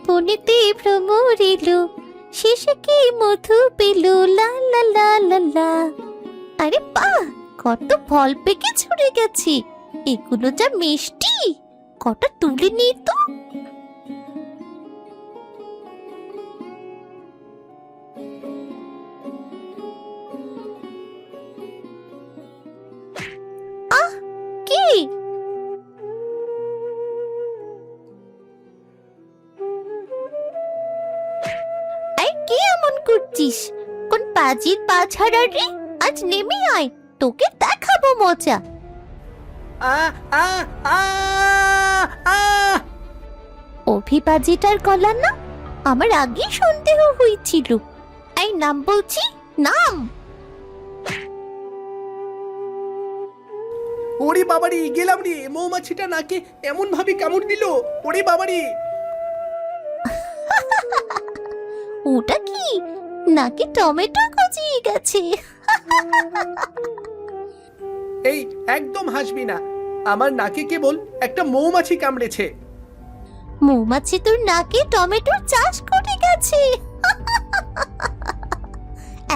বনেতে ভ্রমর এলো, শেষে কি মধু পেল, লা লা লা লা লা। আরে বাহ, কত ফল পেকে ছুড়ে গেছে, এগুলো যা মিষ্টি, কটা তুলে নি তো। আহ, কি? এই কি এমন করছিস? কোন পাজির পা ছাড়া রে? আজ নেমে আয়, তোকে দেখাবো মজা। আ আ আ আ অভিবাজিটার গলা না, আমার আগে সন্দেহ হয়েছিল। এই নাম বলছি, নাম। ওরে বাবারি, গেলাম রে। মৌমাছিটা নাকে এমন ভাবে কামড় দিল, ওরে বাবারি। ওটা কি? নাকি টমেটো গজিয়ে গেছে? এই একদম হাসবি না, আমার নাকে কেবল একটা মৌমাছি কামড়েছে। মৌমাছি তোর নাকে টমেটোর চাষ করে গেছে।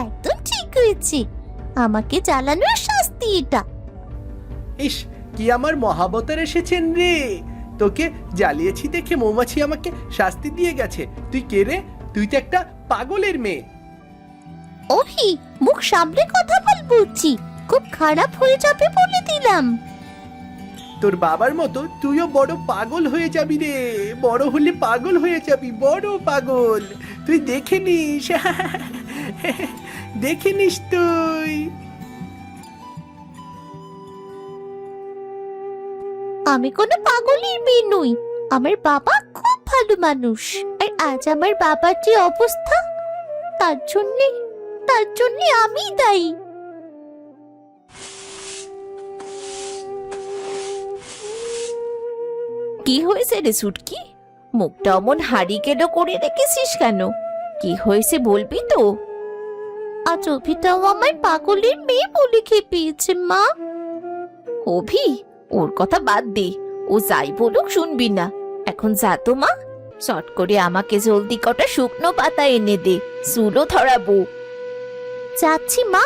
একদম ঠিক হয়েছে, আমাকে জ্বালানোর শাস্তি এটা। ইস, কি আমার মহাবতার এসেছেন রে। তোকে জ্বালিয়েছি দেখে মৌমাছি আমাকে শাস্তি দিয়ে গেছে। তুই কে রে? তুই তো একটা পাগলের মেয়ে। ওহি, মুখ সামনে কথা বল বলছি, খুব খারাপ হয়ে যাবে বলে দিলাম। তোর বাবার মতো তুইও বড় পাগল হয়ে যাবি রে। বড় হলে পাগল হয়ে যাবি, বড় পাগল। তুই দেখে নিস, দেখে নিস তুই। আমি কোনো পাগলের মেয়ে নই, আমার বাবা খুব ভালো মানুষ। আর আজ আমার বাবার যে অবস্থা, তার জন্যে আমি দায়ী। কি হয়েছে রে সুটকি? মুখটা অমন হাড়ি কেলো করে রেখেছিস কেন? কি হয়েছে বলবি তো? আজ অভিটাও আমার পাগলের মেয়ে বলে খেপিয়েছে মা। অভি, ওর কথা বাদ দে, ও যাই বলুক শুনবি না। এখন যা তো মা, চট করে আমাকে জলদি কটা শুকনো পাতা এনে দে, চুলও ধরাবো। যাচ্ছি মা।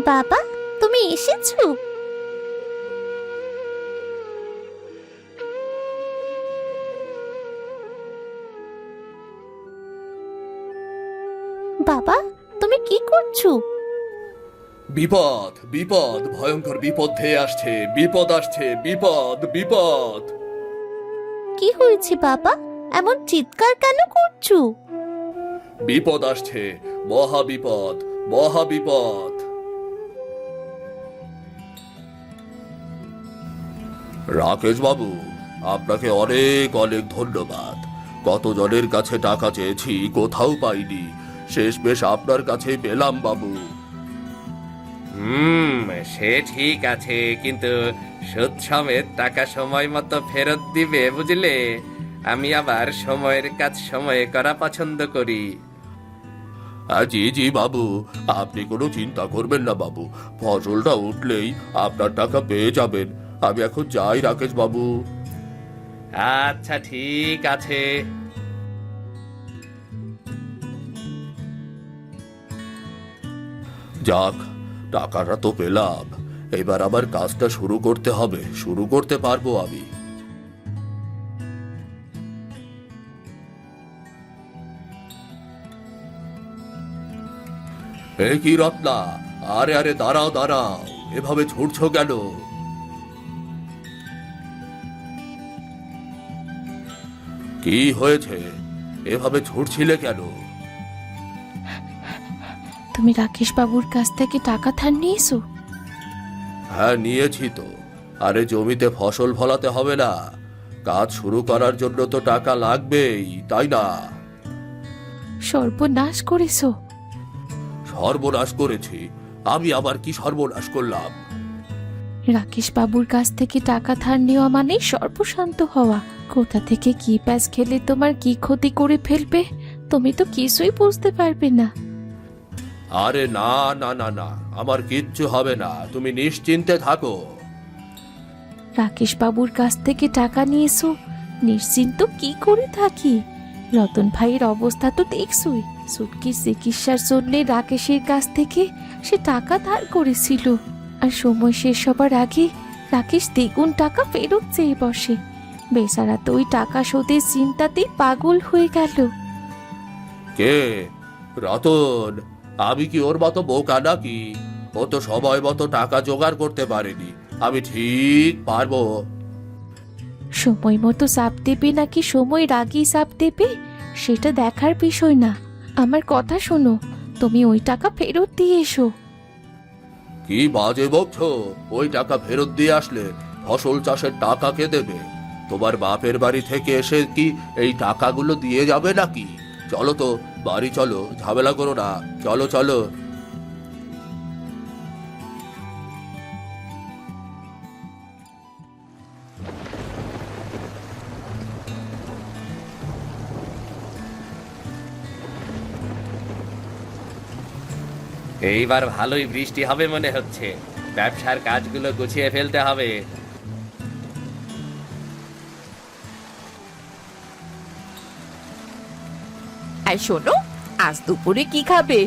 বাবা, তুমি এসেছো? বাবা, তুমি কি করছো? বিপদ, বিপদ, ভয়ঙ্কর বিপদ ধেয়ে আসছে। বিপদ আসছে, বিপদ, বিপদ। কি হয়েছে বাবা, এমন চিৎকার কেন করছো? বিপদ আসছে, মহা বিপদ, মহা বিপদ। রাকেশ বাবু, আপনাকে অনেক অনেক ধন্যবাদ। কতজনের কাছে টাকা চেয়েছি, কোথাও পাইনি। শেষমেশ আপনার কাছে পেলাম বাবু। সে ঠিক আছে, কিন্তু সুদ সমেত টাকা সময় মতো ফেরত দিবে, বুঝলে? আমি আবার সময়ের কাজ সময়ে করা পছন্দ করি। জি জি বাবু, আপনি কোনো চিন্তা করবেন না বাবু। ফসলটা উঠলেই আপনার টাকা পেয়ে যাবেন। আমি এখন যাই রাকেশ বাবু। আচ্ছা, ঠিক আছে। যাক, টাকাটা তো পেলাম। এবার আবার কাজটা শুরু করতে হবে, শুরু করতে পারবো আমি। এ কি রত্না, আরে আরে দাঁড়াও দাঁড়াও, এভাবে ছুটছো কেন? কি হয়েছে, এভাবে ছুটছিলে কেন? তুমি রাকেশ বাবুর কাছ থেকে টাকা ধার নিয়েছো? হ্যাঁ, নিয়েছি তো। আরে জমিতে ফসল ফলাতে হবে না? কাজ শুরু করার জন্য তো টাকা লাগবেই, তাই না? সর্বনাশ করেছো। সর্বনাশ করেছি? আমি আবার কি সর্বনাশ করলাম? রাকেশ বাবুর কাছ থেকে টাকা ধার নেওয়া মানে সর্বশান্ত হওয়া। কোথা থেকে কি প্যাঁচ খেলে তোমার কি ক্ষতি করে ফেলবে, তুমি তো কিছুই বুঝতে পারবে না। আরে না না না না, আমার কিচ্ছু হবে না, তুমি নিশ্চিন্তে থাকো। রাকেশ বাবুর কাছ থেকে টাকা নিয়েছো, নিশ্চিন্ত কি করে থাকি? রতন ভাইয়ের অবস্থা তো দেখছই। সুটকির চিকিৎসার জন্য রাকেশের কাছ থেকে সে টাকা ধার করেছিল, আর সময় শেষ হবার আগে রাকেশ দ্বিগুণ টাকা ফেরত চেয়ে বসে। বেচারা তো ওই টাকা শোধের চিন্তাতেই পাগল হয়ে গেল। কে? রতন? আমি কি ওর মতো বোকা নাকি? ও তো সময় মতো টাকা জোগাড় করতে পারেনি। আমি ঠিক পারবো। সময় মতো চাপ দেবে নাকি সময়ের আগেই চাপ দেবে সেটা দেখার বিষয় না। আমার কথা শোনো, তুমি ওই টাকা ফেরত দিয়ে এসো। কি বাজে বকছো? ওই টাকা ফেরত দিয়ে আসলে ফসল চাষের টাকা কে দেবে? তোমার বাপের বাড়ি থেকে এসে কি এই টাকাগুলো দিয়ে যাবে নাকি? চলো তো বাড়ি চলো, ঝামেলা করো না, চলো চলো। এইবার ভালোই বৃষ্টি হবে মনে হচ্ছে। ব্যবসার কাজগুলো গুছিয়ে ফেলতে হবে। আর শোনো, আজ দুপুরে কি খাবে?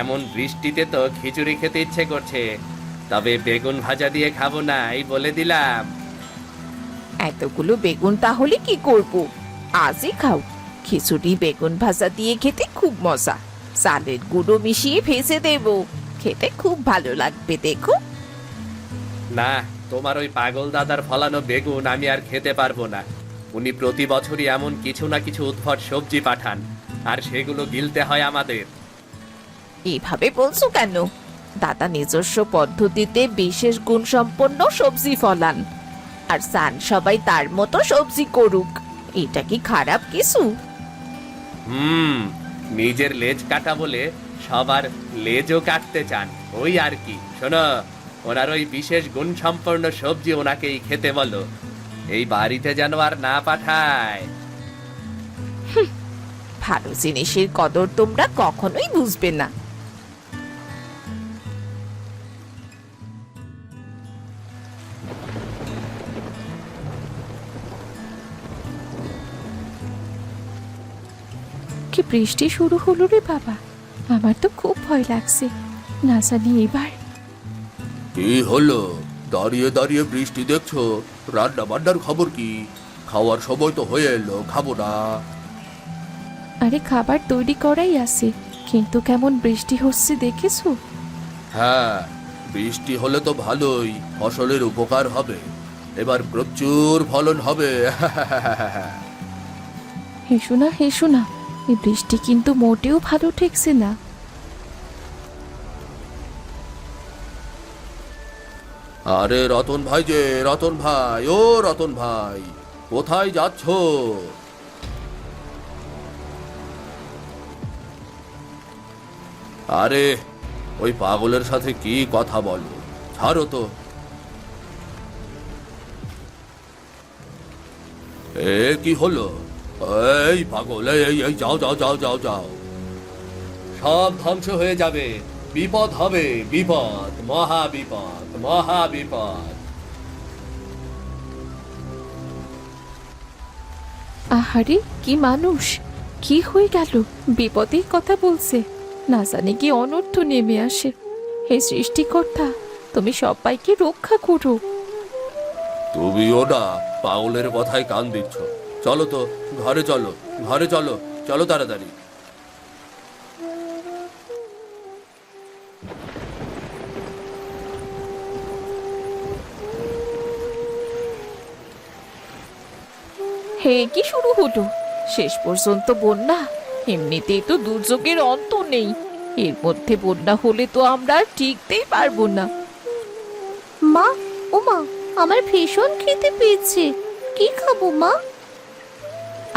এমন বৃষ্টিতে তো খিচুড়ি খেতে ইচ্ছে করছে, তবে বেগুন ভাজা দিয়ে খাবো না, এই বলে দিলাম। এতগুলো বেগুন তাহলে কি করব? আজই খাও। খিচুড়ি বেগুন ভাজা দিয়ে খেতে খুব মজা। চালের গুঁড়ো মিশিয়ে ভেজে দেব, খেতে খুব ভালো লাগবে, দেখো। না, তোমার ওই পাগল দাদার ফলানো বেগুন আমি আর খেতে পারবো না। উনি প্রতি বছরই এমন কিছু না কিছু উদ্ভট সবজি পাঠান, আর সেগুলো গিলতে হয় আমাদের। এভাবে বলছো কেন? দাদা নিজস্ব পদ্ধতিতে বিশেষ গুণসম্পন্ন সবজি ফলান, আর সান সবাই তার মতো সবজি করুক। এটা কি খারাপ কিছু? নিজের লেজ কাটা বলে সবার লেজও কাটতে চান, ওই আর কি। শোনো, ওনার ওই বিশেষ গুণ সম্পন্ন সবজি ওনাকেই খেতে বলো, এই বাড়িতে যেন আর না পাঠায়। ভালো জিনিসের কদর তোমরা কখনোই বুঝবে না। কি বৃষ্টি শুরু হলো রে বাবা, আমার তো খুব ভয় লাগছে। না জানি এবার। কি হলো? দাঁড়িয়ে দাঁড়িয়ে বৃষ্টি দেখছো? রান্না বান্নার খবর কি? খাওয়ার সময় তো হয়ে এলো, খাবো না? আরে খাবার তৈরি করাই আছে, কিন্তু কেমন বৃষ্টি হচ্ছে দেখেছো? হ্যাঁ, বৃষ্টি হলে তো ভালোই, ফসলের উপকার হবে। এবার প্রচুর ফলন হবে। হেসো না হেসো না, এই বৃষ্টি কিন্তু মোটেও ভালো ঠেকছে না। আরে রতন ভাই যে, রতন ভাই, ও রতন ভাই, কোথায় যাচ্ছো? আরে ওই পাগলের সাথে কি কথা বলো, ছাড়ো তো। এ কি হলো? এই পাগল, এই এই যাও যাও যাও যাও যাও। সব ধ্বংস হয়ে যাবে, বিপদ হবে, বিপদ, মহা বিপদ, মহা বিপদ। আহারে কি মানুষ, কি হয়ে গেল? বিপদের কথা বলছে, না জানি কি অনর্থ নেমে আসে। হে সৃষ্টিকর্তা, তুমি সবাইকে রক্ষা করো। তুমিও না পাগলের কথায় কান দিচ্ছ। চলো তো ঘরে চলো, ঘরে চলো, চলো তাড়াতাড়ি। হে কি শুরু হলো? শেষ পর্যন্ত বন্যা। এমনিতেই তো দুর্যোগের অন্ত নেই, এর মধ্যে বন্যা হলে তো আমরা আর টিকতেই পারবো না। মা, ও মা, আমার ভীষণ খেতে পেয়েছে। কি খাবো মা?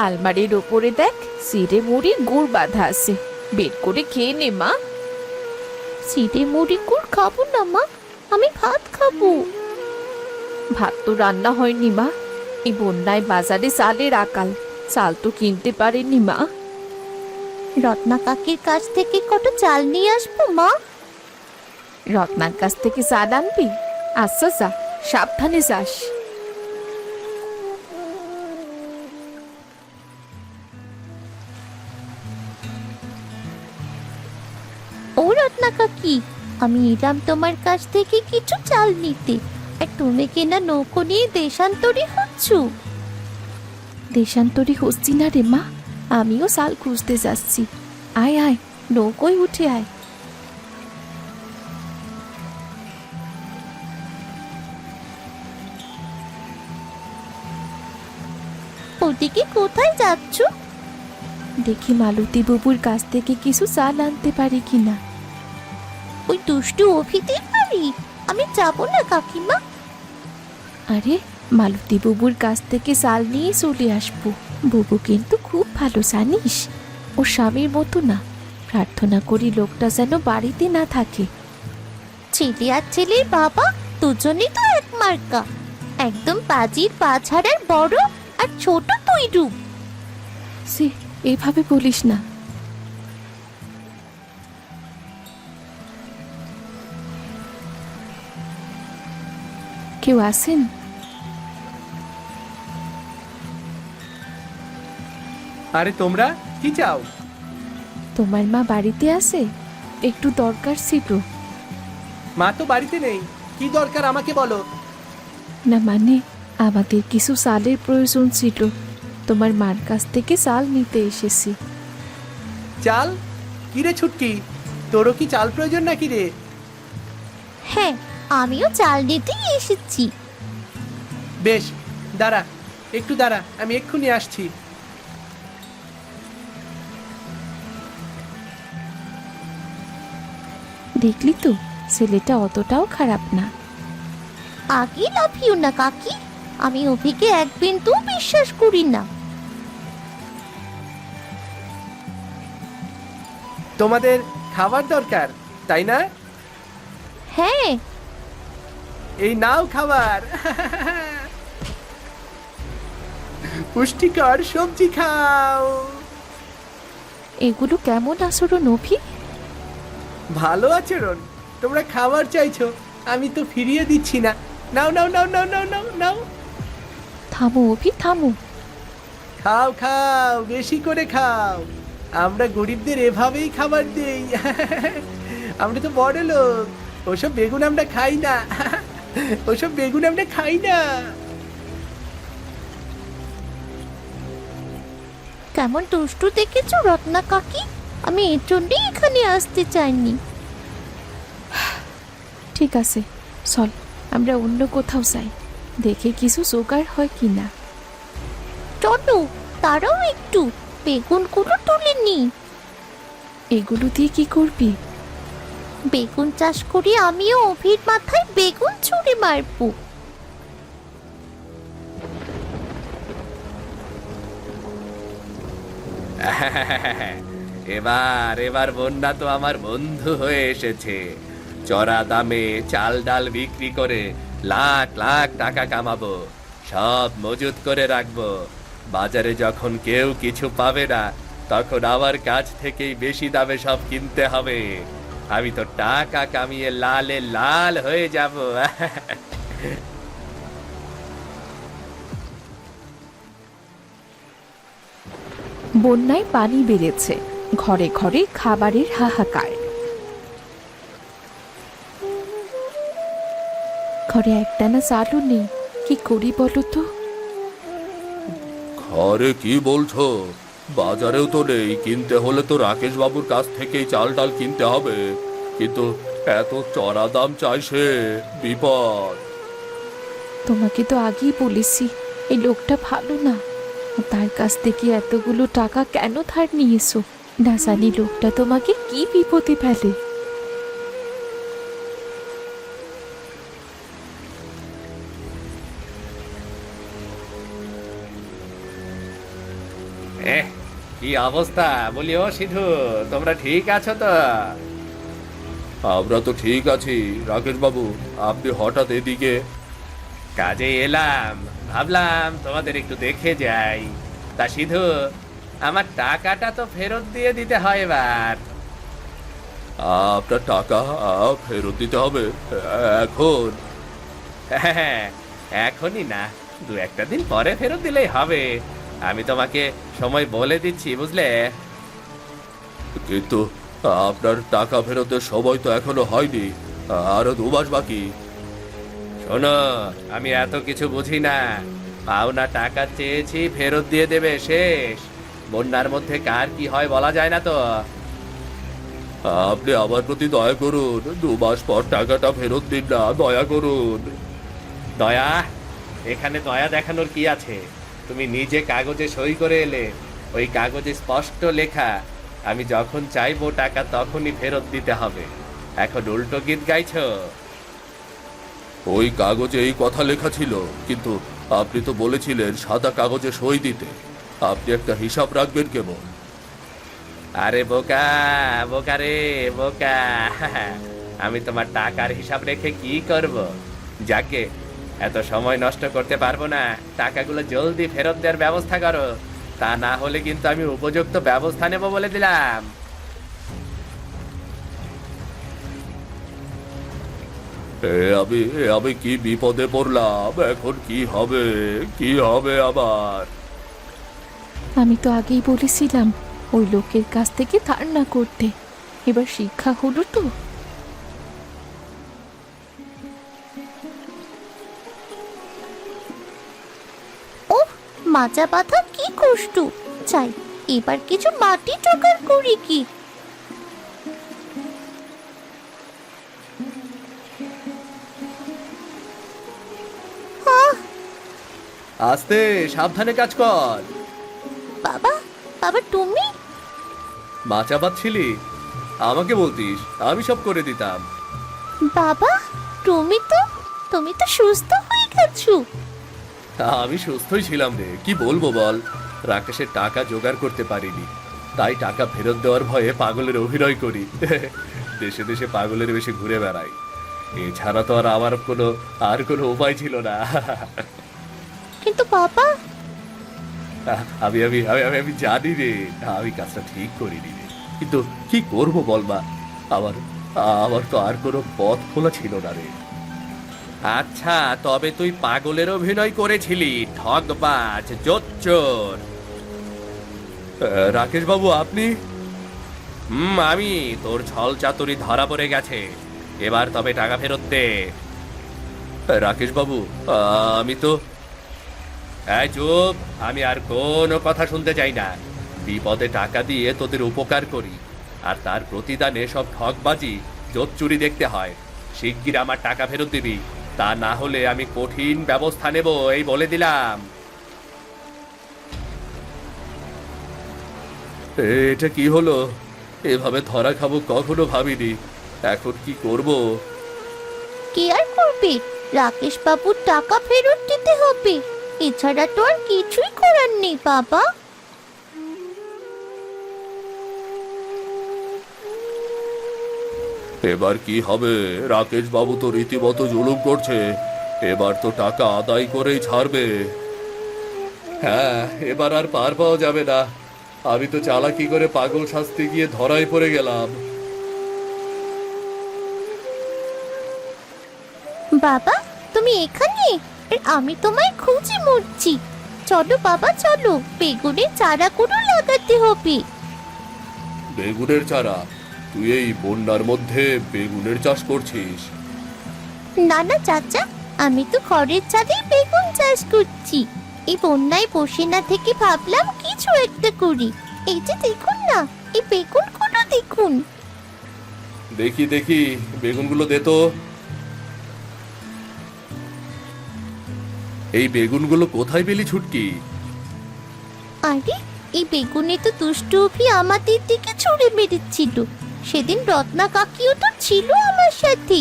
আলমারির ওপরে দেখ, সিরে মুড়ি গুড় বাঁধা আছে, বের করে খেয়ে নে মা। চিড়ে মুড়ি গুড় খাবো না মা, আমি ভাত খাবো। ভাত তো রান্না হয়নি মা, এই বন্যায় বাজারে চালের আকাল, চাল তো কিনতে পারেনি মা। রত্না কাকির কাছ থেকে কটা চাল নিয়ে আসবো মা। রত্নার কাছ থেকে চাল আনবি? আচ্ছা যা, সাবধানে যাস। ও রত্না কাকি, আমি এলাম তোমার কাছ থেকে কিছু চাল নিতে, আর তুমি কিনা নৌকো নিয়ে দেশান্তরী হচ্ছ। দেশান্তরী হচ্ছি না রে মা, আমিও সাল খুঁজতে যাচ্ছি। আয় আয়, নৌকোয় উঠে আয়। ওদিকে কোথায় যাচ্ছ? দেখি মালতী বাবুর কাছ থেকে কিছু চাল আনতে পারি কিনা। ওই দুষ্টু অভিদের বাড়ি? আমি যাব না কাকিমা। আরে, মালতী বাবুর কাছ থেকে চাল নিয়ে চলে আসবো। বুবু কিন্তু খুব ভালো জানিস, ও স্বামীর মতো না। প্রার্থনা করি লোকটা যেন বাড়িতে না থাকে। ছেলে আর ছেলের বাবা দুজনেই তো এক মার্কা, একদম পাজির পা ছাড়ার বড় আর ছোট তুই রূপ। সে এভাবে বলিস না। কেউ আছেন? আরে তোমরা কি চাও? তোমার মা বাড়িতে আছে? একটু দরকার ছিল। মা তো বাড়িতে নেই, কি দরকার আমাকে বলো। না মানে, আমাদের কিছু চালের প্রয়োজন ছিল, তোমার মার কাছ থেকে চাল নিতে এসেছি। চাল? কিরে ছুটকি, তোরও কি চাল প্রয়োজন নাকি রে? হ্যাঁ, আমিও চাল নিতেই এসেছি। বেশ, দাঁড়া, একটু দাঁড়া, আমি এক্ষুনি আসছি। দেখলি তো, ছেলেটা অতটাও খারাপ না। আগে লাফিও না কাকি, আমি অভিকে এক বিন্দু বিশ্বাস করি না। তোমাদের খাবার দরকার, তাই না? হ্যাঁ, এই নাও খাবার। পুষ্টিকর সবজি খাও। এগুলো কেমন আচরণ অভি? ভালো আচরণ। তোমরা খাবার চাইছো, আমি তো ফিরিয়ে দিচ্ছি না। নাও নাও নাও নাও নাও নাও নাও। থামো অভি, থামো। খাও খাও, বেশি করে খাও। আমরা গরিবদের এভাবেই খাবার দেই। আমরা তো বড় লোক, ওসব বেগুন আমরা খাই না। ওসব বেগুন আমরা খাই না। কেমন দুষ্টু দেখেছো রত্না কাকি, আমি এর জন্যই এখানে আসতে চাইনি। ঠিক আছে, চল আমরা অন্য কোথাও যাই, দেখে কিছু জোগাড় হয় কিনা। চলো, তারাও একটু বেগুনগুলো তুলে নি। এগুলো দিয়ে কি করবি? বেগুন চাষ করে আমিও অভির মাথায় বেগুন ছুঁড়ে মারবো। এবার এবার বন্যা তো আমার বন্ধু হয়ে এসেছে। চড়া দামে চাল ডাল বিক্রি করে লাখ লাখ টাকা কামাবো, সব মজুত করে রাখবো। বাজারে যখন কেউ কিছু পাবে না, তখন আমার কাছ থেকেই বেশি দামে সব কিনতে হবে। আমি তো টাকা কামিয়ে লালে লাল হয়ে যাব। বন্যায় পানি বেড়েছে, ঘরে ঘরে খাবারের হাহাকার। ঘরে একটানা চালও নেই, কি করি বলো তো? ঘরে কি বলছো? বাজারেও তো নেই, কিনতে হলে তো রাকেশ বাবুর কাছ থেকেই চাল ডাল কিনতে হবে। কিন্তু এত চড়া দাম চাইছে, বিপদ। তোমাকে তো আগেই বলেছি, এই লোকটা ভালো না। তার কাছ থেকে এতগুলো টাকা কেন ধার নিয়েছো? না জানি লোকটা তোমাকে কি বিপদে ফেলে। কি অবস্থা বলি ও সিধু, তোমরা ঠিক আছো তো? আমরা তো ঠিক আছি। রাকেশ বাবু, আপনি হঠাৎ এদিকে? কাজে এলাম, ভাবলাম তোমাদের একটু দেখে যাই। তা সিধু, আমার টাকাটা তো ফেরত দিয়ে দিতে হয় এবার। আপনার টাকা ফেরত দিতে হবে এখন? হ্যাঁ, এখনই না, দু একটা দিন পরে ফেরত দিলেই হবে। আমি তোমাকে সময় বলে দিচ্ছি, বুঝলে? কিন্তু আপনার টাকা ফেরতের সময় তো এখনো হয়নি, আরো 2 মাস বাকি। শোনো, আমি এত কিছু বুঝি না। পাওনা টাকা চেয়েছি, ফেরত দিয়ে দেবে, শেষ। বন্যার মধ্যে কার কি হয় বলা যায় না তো। আপনি আমার প্রতি দয়া করুন, 2 মাস পর টাকাটা ফেরত দিন না, দয়া করুন। দয়া? এখানে দয়া দেখানোর কি আছে? তুমি নিজে কাগজে সই করে এলে, ওই কাগজে স্পষ্ট লেখা আমি যখন চাইবো টাকা তখনই ফেরত দিতে হবে। এখন উল্টো গীত গাইছো। ওই কাগজে এই কথা লেখা ছিল, কিন্তু আপনি তো বলেছিলেন সাদা কাগজে সই দিতে। আপনি একটা হিসাব রাখবেন কেবল। আরে বোকা, বোকা রে বোকা, আমি তোমার টাকার হিসাব রেখে কি করব? যাকে এত সময় নষ্ট করতে পারবো না, টাকাগুলো জলদি ফেরত দেওয়ার ব্যবস্থা করো, তা না হলে কিন্তু আমি উপযুক্ত ব্যবস্থা নেব বলে দিলাম। আমি কি বিপদে পড়লাম, এখন কি হবে, কি হবে আবার? আমি তো আগেই বলেছিলাম ওই লোকের কাছ থেকে ধার না করতে। এবার শিক্ষা হলো তো। ওহ, মাজা বাঁধা কি কষ্ট! চাই এবার কিছু মাটি জোগাড় করি কি। আস্তে, সাবধানে কাজ কর। বাবা, বাবা তুমি? মাচা বাঁধছিলি? আমাকে বলতিস, আমি সব করে দিতাম। বাবা, তুমি তো সুস্থ হয়ে গেছো। আমি সুস্থই ছিলাম রে, কি বলবো বল। রাকেশের টাকা জোগাড় করতে পারিনি, তাই টাকা ফেরত দেওয়ার ভয়ে পাগলের অভিনয় করি। দেশে দেশে পাগলের বেশি ঘুরে বেড়াই। এছাড়া তো আর আমার কোনো উপায় ছিল না। কিন্তু বাবা, আমি আমি আমি আমি আমি জানি রে, আমি কাজটা ঠিক করিনি রে, কিন্তু কি করব বল মা। আমার আমার তো আর কোনো পথ খোলা ছিল না রে। আচ্ছা, তবে তুই পাগলের অভিনয় করেছিলি, ঠকবাজ, জোচ্চোর। রাকেশ বাবু, আপনি? আমি। তোর ছল চাতুরি ধরা পড়ে গেছে, এবার তবে টাকা ফেরত দে। রাকেশ বাবু, আমি তো এই চুপ, আমি আর কোনো কথা শুনতে চাই না। বিপদে টাকা দিয়ে তোদের উপকার করি, আর তার প্রতিদানে সব ঠকবাজি, জোচ্চুরি দেখতে হয়। শিগগির আমার টাকা ফেরত দিবি, তা না হলে আমি কঠিন ব্যবস্থা নেব, এই বলে দিলাম। এটা কি হলো? এভাবে ধরা খাবো কখনো ভাবিনি। এখন কি করব? কি আর করবে? রাকেশ বাবুর টাকা ফেরত দিতে হবে, এছাড়া তো আর কিছুই করার নেই বাবা। এবার কি হবে? রাকেশ বাবু তো রীতিমতো জুলুম করছে, এবার তো টাকা আদায় করেই ছাড়বে। হ্যাঁ, এবার আর পার পাওয়া যাবে না। আমি তো চালাকি করে পাগল শাস্তি গিয়ে ধরাই পড়ে গেলাম। বাবা, তুমি এখানে? আর আমি তোমায় খুঁজে মরছি। চলো বাবা, চলো, বেগুনের চারাগুলো লাগাতে হবে। বেগুনের চারা? তুই এই বন্যার মধ্যে বেগুনের চাষ করছিস? না না চাচা, আমি তো ঘরের ছাদেই বেগুন চাষ করছি। এই বন্যায় বসে না থেকে ভাবলাম কিছু একটা করি। এই যে দেখুন না, এই বেগুনগুলো দেখুন। দেখি দেখি, বেগুনগুলো দে তো। এই বেগুনগুলো কোথায় পেলি ছুটকি? আরে, এই বেগুনে তো দুষ্টু অভি আমাদের দিকে ছুঁড়ে মেরেছিল। সেদিন রত্না কাকিও তো ছিল আমার সাথে।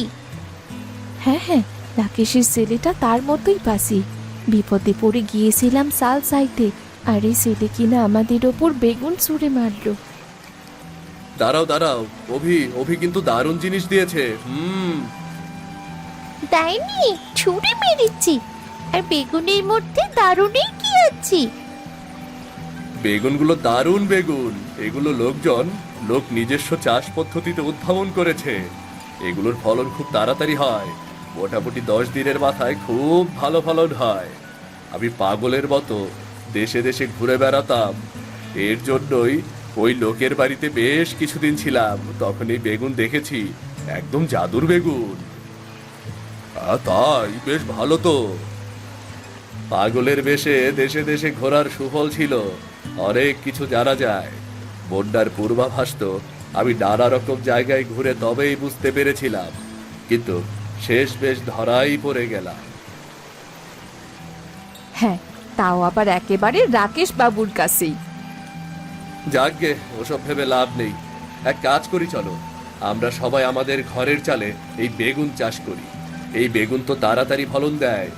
হ্যাঁ হ্যাঁ, রাকেশের ছেলেটা তার মতোই পাশি। বিপদে পড়ে গিয়েছিলাম সাল সাইতে, আর এই ছেলে কিনা আমাদের ওপর বেগুন ছুঁড়ে মারলো। দাঁড়াও দাঁড়াও, অভি কিন্তু দারুণ জিনিস দিয়েছে। দেয়নি, ছুঁড়ে মেরেছি। আর বেগুনের মধ্যে দারুণের কি আছে? বেগুনগুলো দারুণ বেগুন। এগুলো লোক নিজস্ব চাষ পদ্ধতিতে উদ্ভাবন করেছে। এগুলোর ফলন খুব তাড়াতাড়ি হয়। মোটামুটি 10 দিনের মাথায় খুব ভালো ফলন হয়। আমি পাগলের মতো দেশে দেশে ঘুরে বেড়াতাম। এর জন্যই ওই লোকের বাড়িতে বেশ কিছুদিন ছিলাম। তখন এই বেগুন দেখেছি, একদম জাদুর বেগুন। তাই বেশ ভালো তো। পাগলের বেশে দেশে দেশে ঘোরার সুফল ছিল, অনেক কিছু জানা যায়। বন্যার পূর্বাভাস তো আমি নানা রকম জায়গায় ঘুরে তবেই বুঝতে পেরেছিলাম, কিন্তু শেষ বেশ ধরাই পড়ে গেলাম। হ্যাঁ, তাও আবার একেবারে রাকেশ বাবুর কাছেই। যাকগে, ওসব ভেবে লাভ নেই। এক কাজ করি, চলো আমরা সবাই আমাদের ঘরের চালে এই বেগুন চাষ করি। এই বেগুন তো তাড়াতাড়ি ফলন দেয়।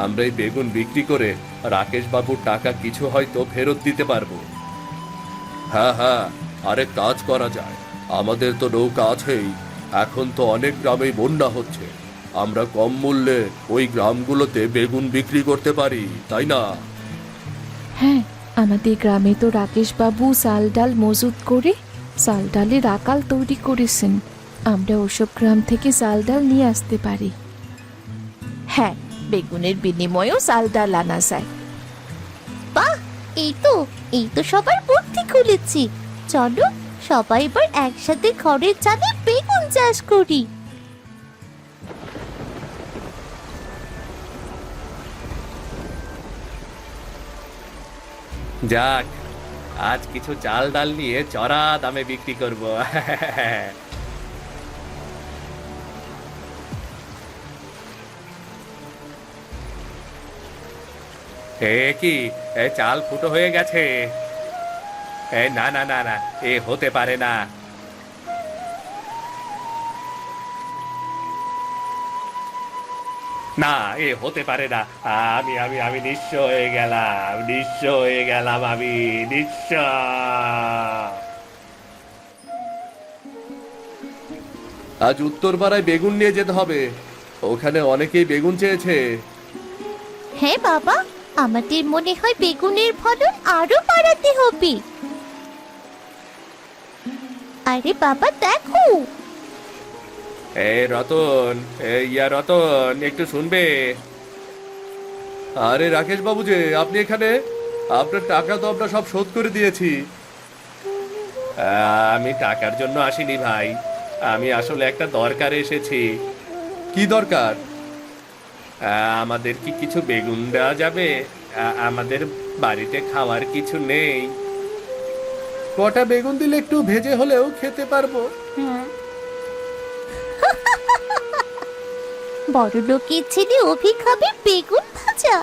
আমরা এই বেগুন বিক্রি করে রাকেশ বাবুর টাকা কিছু হয়তো ফেরত দিতে পারবো। হ্যাঁ হ্যাঁ, আরেক কাজ করা যায়। আমাদের তো নৌকা আছেই, এখন তো অনেক গ্রামেই বন্যা হচ্ছে। আমরা কম মূল্যে ওই গ্রামগুলোতে বেগুন বিক্রি করতে পারি, তাই না? হ্যাঁ, আমাদের গ্রামে তো রাকেশ বাবু চাল ডাল মজুত করে চাল ডালের আকাল তৈরি করেছেন। আমরা ওসব গ্রাম থেকে চাল ডাল নিয়ে আসতে পারি। হ্যাঁ, বেগুনের বিনিময়েও চাল ডাল আনা যায়। বাহ, এই তো সবার বুদ্ধি খুলেছি। চলো সবাই এবার একসাথে ঘরের চালে বেগুন চাষ করি। যাক, আজ কিছু চাল ডাল নিয়ে চড়া দামে বিক্রি করব। কি চাল ফুটো হয়ে গেছে? না না না না, এ হতে পারে না। না, এ হতে পারে না। আমি আমি আমি নিঃস্ব হয়ে গেলাম, নিঃস্ব হয়ে গেলাম, আমি নিঃস্ব। আজ উত্তরপাড়ায় বেগুন নিয়ে যেতে হবে। ওখানে অনেকেই বেগুন চেয়েছে। হ্যাঁ বাবা, আমাদের মনে হয় বেগুনের ফলন আরো বাড়াতে হবে। আরে বাবা দেখো। রতন, রতন, একটু শুনবে? আরে রাকেশ বাবু যে, আপনি এখানে? আপনার টাকা তো আমরা সব শোধ করে দিয়েছি। আমি টাকার জন্য আসিনি ভাই, আমি আসলে একটা দরকারে এসেছি। কি দরকার? আমাদের কি কিছু বেগুন দেওয়া যাবে? আমাদের বাড়িতে খাওয়ার কিছু নেই। কটা বেগুন দিলে একটু ভেজে হলেও খেতে পারবো। বড় লোকের ছেলে অভি খাবে বেগুন ভাজা।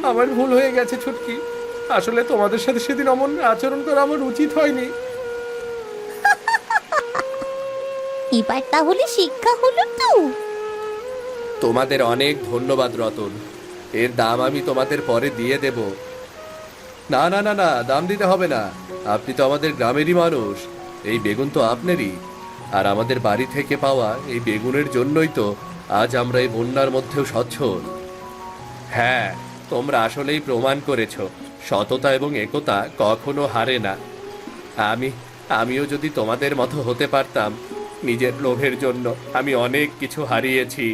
আমার ভুল হয়ে গেছে ছুটকি, আসলে তোমাদের সাথে সেদিন অমন আচরণ করা আমার উচিত হয়নি। এবার তাহলে শিক্ষা হলো তো। তোমাদের অনেক ধন্যবাদ রতন, এর দাম আমি তোমাদের পরে দিয়ে দেব। না না না না, দাম দিতে হবে না। আপনি তো আমাদের গ্রামেরই মানুষ, এই বেগুন তো আপনারই। আর আমাদের বাড়ি থেকে পাওয়া এই বেগুনের জন্যই তো আজ আমরা এই বন্যার মধ্যেও সচ্ছল। হ্যাঁ, তোমরা আসলেই প্রমাণ করেছো সততা এবং একতা কখনো হারে না। আমিও যদি তোমাদের মতো হতে পারতাম। নিজের লোভের জন্য আমি অনেক কিছু হারিয়েছি।